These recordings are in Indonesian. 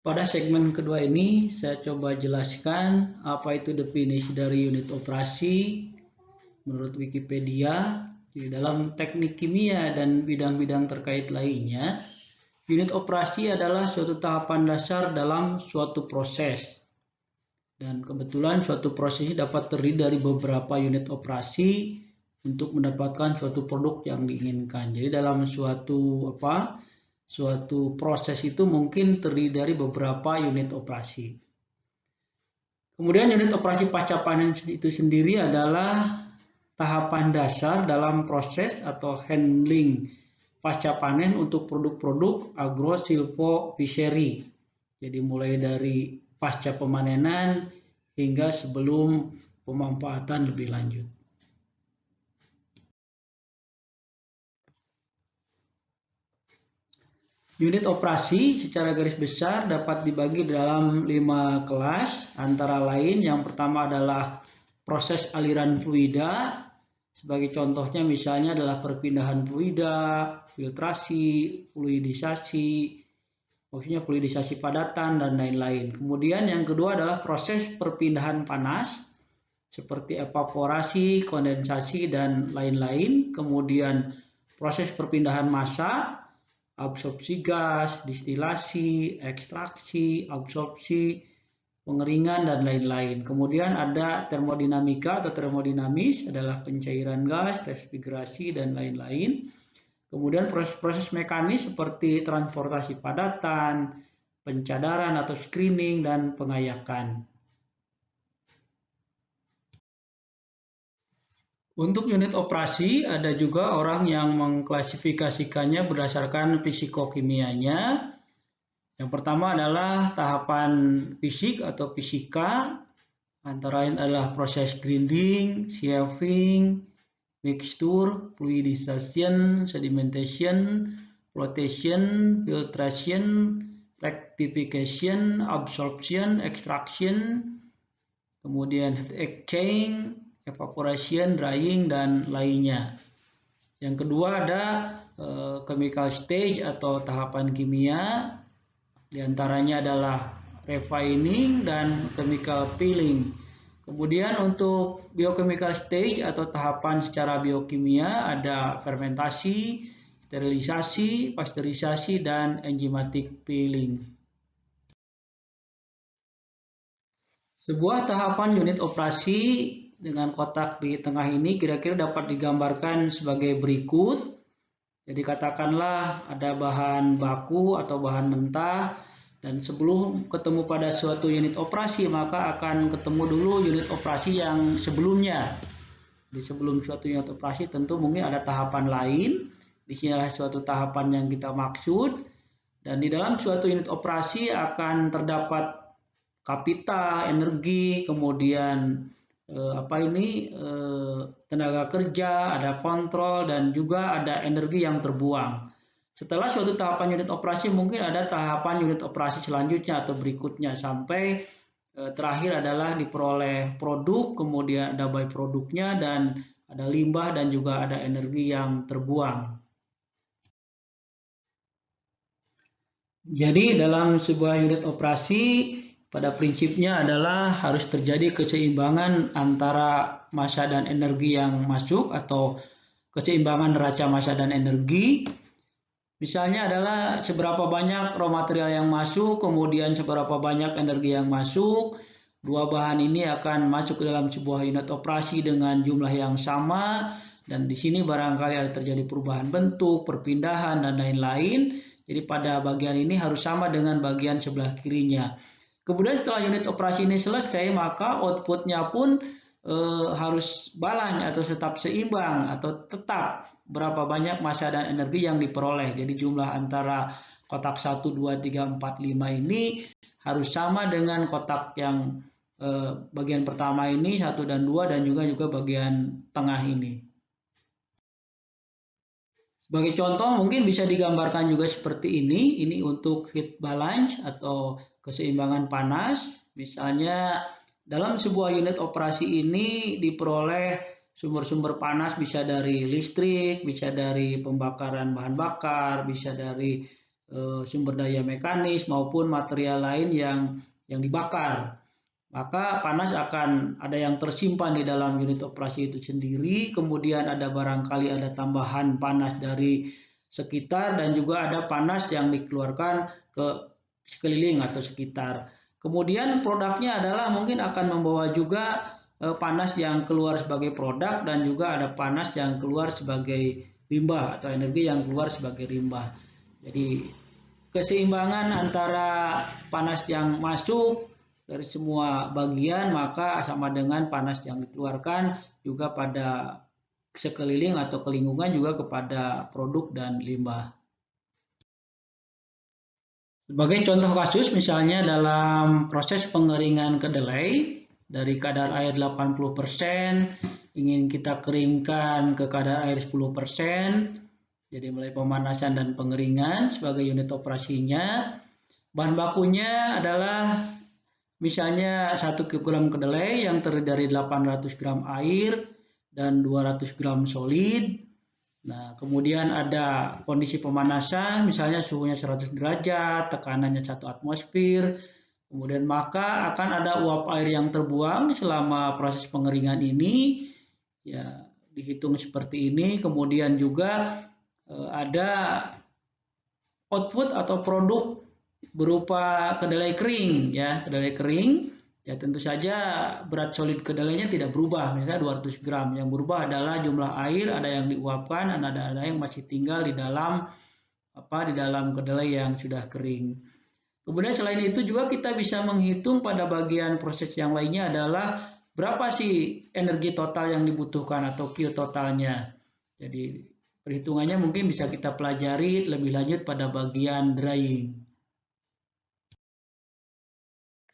Pada segmen kedua ini, saya coba jelaskan apa itu definisi dari unit operasi menurut Wikipedia. Di dalam teknik kimia dan bidang-bidang terkait lainnya, unit operasi adalah suatu tahapan dasar dalam suatu proses. Dan kebetulan suatu proses ini dapat terdiri dari beberapa unit operasi untuk mendapatkan suatu produk yang diinginkan. Jadi dalam suatu proses itu mungkin terdiri dari beberapa unit operasi. Kemudian unit operasi pasca panen itu sendiri adalah tahapan dasar dalam proses atau handling pasca panen untuk produk-produk agro-silvo-fishery. Jadi mulai dari pasca pemanenan hingga sebelum pemanfaatan lebih lanjut. Unit operasi secara garis besar dapat dibagi dalam 5 kelas, antara lain yang pertama adalah proses aliran fluida. Sebagai contohnya misalnya adalah perpindahan fluida, filtrasi, fluidisasi, maksudnya fluidisasi padatan dan lain-lain. Kemudian yang kedua adalah proses perpindahan panas seperti evaporasi, kondensasi dan lain-lain. Kemudian proses perpindahan massa, absorpsi gas, distilasi, ekstraksi, absorpsi, pengeringan dan lain-lain. Kemudian ada termodinamika atau termodinamis, adalah pencairan gas, refrigerasi dan lain-lain. Kemudian proses-proses mekanis seperti transportasi padatan, pencadaran atau screening dan pengayakan. Untuk unit operasi ada juga orang yang mengklasifikasikannya berdasarkan fisikokimianya. Yang pertama adalah tahapan fisik atau fisika, antara lain adalah proses grinding, sieving, mixture, fluidization, sedimentation, flotation, filtration, rectification, absorption, extraction, kemudian heat exchange, evaporation, drying, dan lainnya. Yang kedua ada chemical stage atau tahapan kimia. Di antaranya adalah refining dan chemical peeling. Kemudian untuk biochemical stage atau tahapan secara biokimia ada fermentasi, sterilisasi, pasteurisasi, dan enzymatic peeling. Sebuah tahapan unit operasi dengan kotak di tengah ini kira-kira dapat digambarkan sebagai berikut. Jadi katakanlah ada bahan baku atau bahan mentah, dan sebelum ketemu pada suatu unit operasi maka akan ketemu dulu unit operasi yang sebelumnya. Di sebelum suatu unit operasi tentu mungkin ada tahapan lain. Di sini adalah suatu tahapan yang kita maksud, dan di dalam suatu unit operasi akan terdapat kapital, energi, kemudian tenaga kerja, ada kontrol, dan juga ada energi yang terbuang. Setelah suatu tahapan unit operasi mungkin ada tahapan unit operasi selanjutnya atau berikutnya sampai terakhir adalah diperoleh produk, kemudian ada byproduktnya dan ada limbah dan juga ada energi yang terbuang. Jadi dalam sebuah unit operasi pada prinsipnya adalah harus terjadi keseimbangan antara massa dan energi yang masuk atau keseimbangan neraca massa dan energi. Misalnya adalah seberapa banyak raw material yang masuk, kemudian seberapa banyak energi yang masuk. Dua bahan ini akan masuk ke dalam sebuah unit operasi dengan jumlah yang sama, dan di sini barangkali ada terjadi perubahan bentuk, perpindahan, dan lain-lain. Jadi pada bagian ini harus sama dengan bagian sebelah kirinya. Kemudian setelah unit operasi ini selesai, maka outputnya pun harus balance atau tetap seimbang atau tetap berapa banyak massa dan energi yang diperoleh. Jadi jumlah antara kotak 1, 2, 3, 4, 5 ini harus sama dengan kotak yang bagian pertama ini 1 dan 2 dan juga bagian tengah ini. Sebagai contoh mungkin bisa digambarkan juga seperti ini. Ini untuk heat balance atau keseimbangan panas. Misalnya dalam sebuah unit operasi ini diperoleh sumber-sumber panas bisa dari listrik, bisa dari pembakaran bahan bakar, bisa dari sumber daya mekanis maupun material lain yang dibakar. Maka panas akan ada yang tersimpan di dalam unit operasi itu sendiri, kemudian barangkali ada tambahan panas dari sekitar dan juga ada panas yang dikeluarkan ke sekeliling atau sekitar. Kemudian produknya adalah mungkin akan membawa juga panas yang keluar sebagai produk dan juga ada panas yang keluar sebagai limbah atau energi yang keluar sebagai limbah. Jadi keseimbangan antara panas yang masuk dari semua bagian maka sama dengan panas yang dikeluarkan juga pada sekeliling atau ke lingkungan juga kepada produk dan limbah. Sebagai contoh kasus misalnya dalam proses pengeringan kedelai dari kadar air 80% ingin kita keringkan ke kadar air 10%, jadi mulai pemanasan dan pengeringan sebagai unit operasinya. Bahan bakunya adalah misalnya 1 kg kedelai yang terdiri dari 800 gram air dan 200 gram solid. Nah, kemudian ada kondisi pemanasan, misalnya suhunya 100 derajat, tekanannya 1 atmosfer. Kemudian maka akan ada uap air yang terbuang selama proses pengeringan ini. Ya, dihitung seperti ini. Kemudian juga ada output atau produk berupa kedelai kering, ya, kedelai kering. Ya tentu saja berat solid kedelainya tidak berubah, misalnya 200 gram. Yang berubah adalah jumlah air, ada yang diuapkan, dan ada yang masih tinggal di dalam kedelai yang sudah kering. Kemudian selain itu juga kita bisa menghitung pada bagian proses yang lainnya adalah berapa sih energi total yang dibutuhkan atau Q totalnya. Jadi perhitungannya mungkin bisa kita pelajari lebih lanjut pada bagian drying.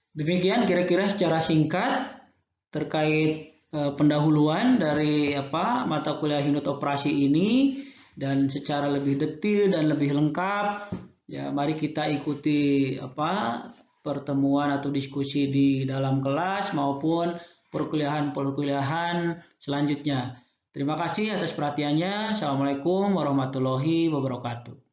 Demikian kira-kira secara singkat terkait pendahuluan dari mata kuliah unit operasi ini, dan secara lebih detail dan lebih lengkap ya mari kita ikuti pertemuan atau diskusi di dalam kelas maupun perkuliahan selanjutnya. Terima kasih atas perhatiannya. Assalamualaikum warahmatullahi wabarakatuh.